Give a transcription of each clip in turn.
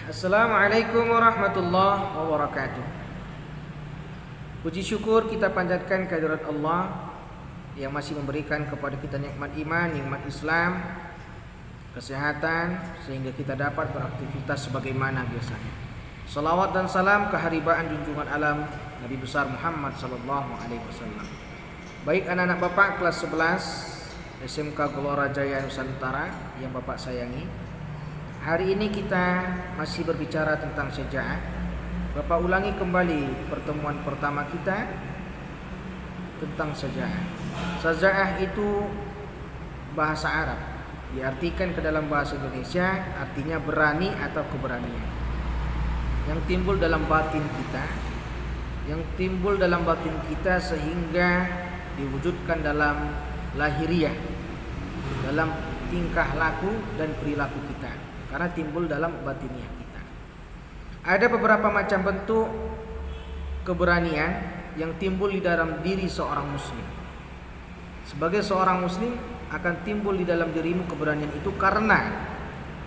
Assalamualaikum warahmatullahi wabarakatuh. Puji syukur kita panjatkan kehadirat Allah yang masih memberikan kepada kita nikmat iman, nikmat Islam, kesehatan, sehingga kita dapat beraktivitas sebagaimana biasanya. Salawat dan salam keharibaan junjungan alam Nabi besar Muhammad sallallahu alaihi wasallam. Baik anak-anak Bapak kelas 11 SMK Gelora Jaya Nusantara yang Bapak sayangi, hari ini kita masih berbicara tentang syaja'ah. Bapak ulangi kembali pertemuan pertama kita tentang syaja'ah. Syaja'ah itu bahasa Arab, diartikan ke dalam bahasa Indonesia artinya berani atau keberanian. Yang timbul dalam batin kita, sehingga diwujudkan dalam lahiriah, dalam tingkah laku dan perilaku kita, karena timbul dalam batiniah kita. Ada beberapa macam bentuk keberanian yang timbul di dalam diri seorang muslim. Sebagai seorang muslim akan timbul di dalam dirimu keberanian itu karena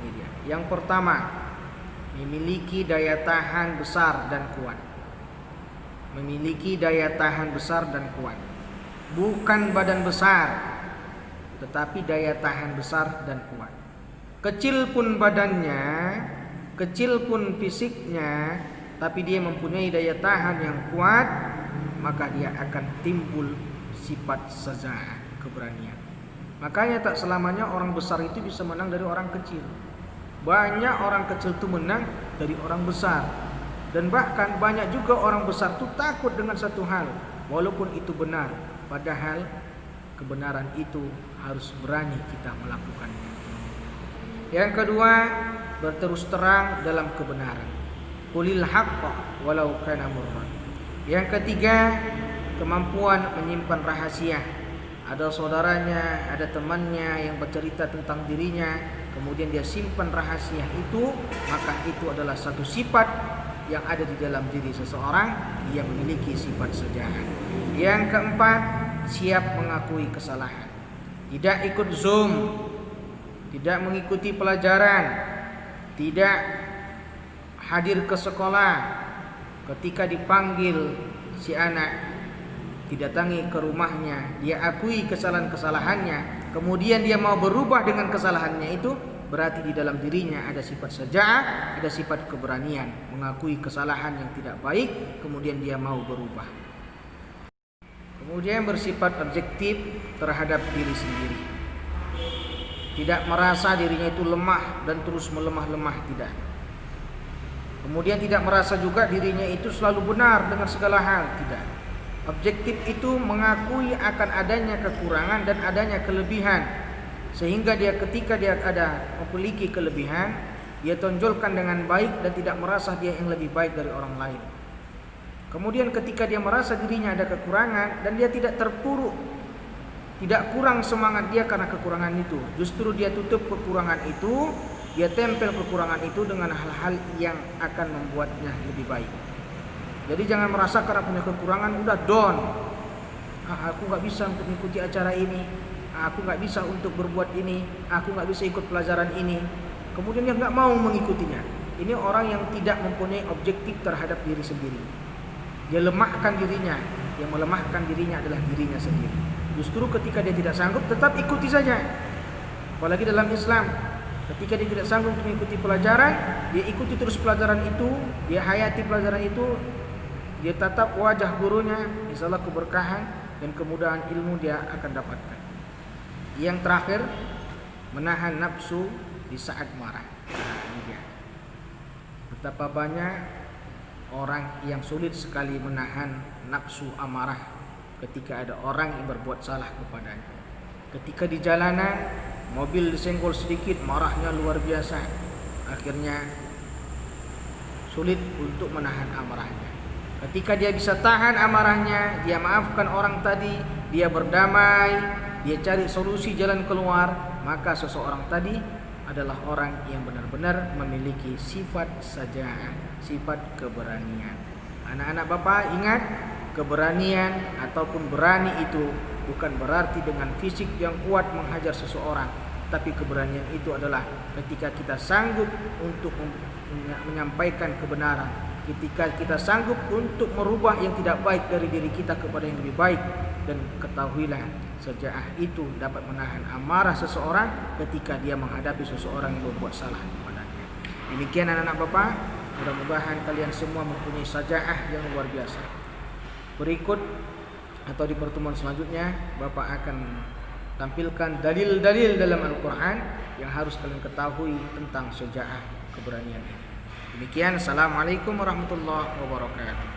ini dia. Yang pertama, memiliki daya tahan besar dan kuat. Memiliki daya tahan besar dan kuat. Bukan badan besar, tetapi daya tahan besar dan kuat. Kecil pun badannya, kecil pun fisiknya, tapi dia mempunyai daya tahan yang kuat, maka dia akan timbul sifat syaja'ah, keberanian. Makanya tak selamanya orang besar itu bisa menang dari orang kecil. Banyak orang kecil itu menang dari orang besar. Dan bahkan banyak juga orang besar itu takut dengan satu hal, walaupun itu benar, padahal kebenaran itu harus berani kita melakukannya. Yang kedua, berterus terang dalam kebenaran. Qulil haqqa walau kana murran. Yang ketiga, kemampuan menyimpan rahasia. Ada saudaranya, ada temannya yang bercerita tentang dirinya, kemudian dia simpan rahasia itu, maka itu adalah satu sifat yang ada di dalam diri seseorang, dia memiliki sifat syaja'ah. Yang keempat, siap mengakui kesalahan. Tidak ikut Zoom, tidak mengikuti pelajaran, tidak hadir ke sekolah. Ketika dipanggil si anak, didatangi ke rumahnya, dia akui kesalahan-kesalahannya, kemudian dia mau berubah dengan kesalahannya itu, berarti di dalam dirinya ada sifat syaja'ah, ada sifat keberanian, mengakui kesalahan yang tidak baik, kemudian dia mau berubah. Kemudian bersifat objektif terhadap diri sendiri. Tidak merasa dirinya itu lemah dan terus melemah-lemah, tidak. Kemudian tidak merasa juga dirinya itu selalu benar dengan segala hal, tidak. Objektif itu mengakui akan adanya kekurangan dan adanya kelebihan, sehingga dia ketika dia ada memiliki kelebihan, dia tonjolkan dengan baik dan tidak merasa dia yang lebih baik dari orang lain. Kemudian ketika dia merasa dirinya ada kekurangan dan dia tidak terpuruk, tidak kurang semangat dia karena kekurangan itu, justru dia tutup kekurangan itu, dia tempel kekurangan itu dengan hal-hal yang akan membuatnya lebih baik. Jadi jangan merasa karena punya kekurangan udah down. Aku gak bisa untuk mengikuti acara ini, aku gak bisa untuk berbuat ini, aku gak bisa ikut pelajaran ini, kemudian dia gak mau mengikutinya. Ini orang yang tidak mempunyai objektif terhadap diri sendiri. Dia lemahkan dirinya, yang melemahkan dirinya adalah dirinya sendiri. Justru ketika dia tidak sanggup, tetap ikuti saja. Apalagi dalam Islam, ketika dia tidak sanggup mengikuti pelajaran, dia ikuti terus pelajaran itu, dia hayati pelajaran itu, dia tatap wajah gurunya, insyaallah keberkahan dan kemudahan ilmu dia akan dapatkan. Yang terakhir, menahan nafsu di saat marah. Ini dia. Betapa banyak orang yang sulit sekali menahan nafsu amarah ketika ada orang yang berbuat salah kepadanya. Ketika di jalanan, mobil disenggol sedikit, marahnya luar biasa. Akhirnya sulit untuk menahan amarahnya. Ketika dia bisa tahan amarahnya, dia maafkan orang tadi, dia berdamai, dia cari solusi jalan keluar, maka seseorang tadi adalah orang yang benar-benar memiliki sifat syaja'ah, sifat keberanian. Anak-anak Bapak ingat, keberanian ataupun berani itu bukan berarti dengan fisik yang kuat menghajar seseorang, tapi keberanian itu adalah ketika kita sanggup untuk menyampaikan kebenaran, ketika kita sanggup untuk merubah yang tidak baik dari diri kita kepada yang lebih baik. Dan ketahuilah, syaja'ah itu dapat menahan amarah seseorang ketika dia menghadapi seseorang yang berbuat salah kepadanya. Demikian anak-anak Bapak, mudah-mudahan kalian semua mempunyai syaja'ah yang luar biasa. Berikut atau di pertemuan selanjutnya Bapak akan tampilkan dalil-dalil dalam Al-Quran yang harus kalian ketahui tentang syaja'ah, keberanian ini. Demikian, assalamualaikum warahmatullahi wabarakatuh.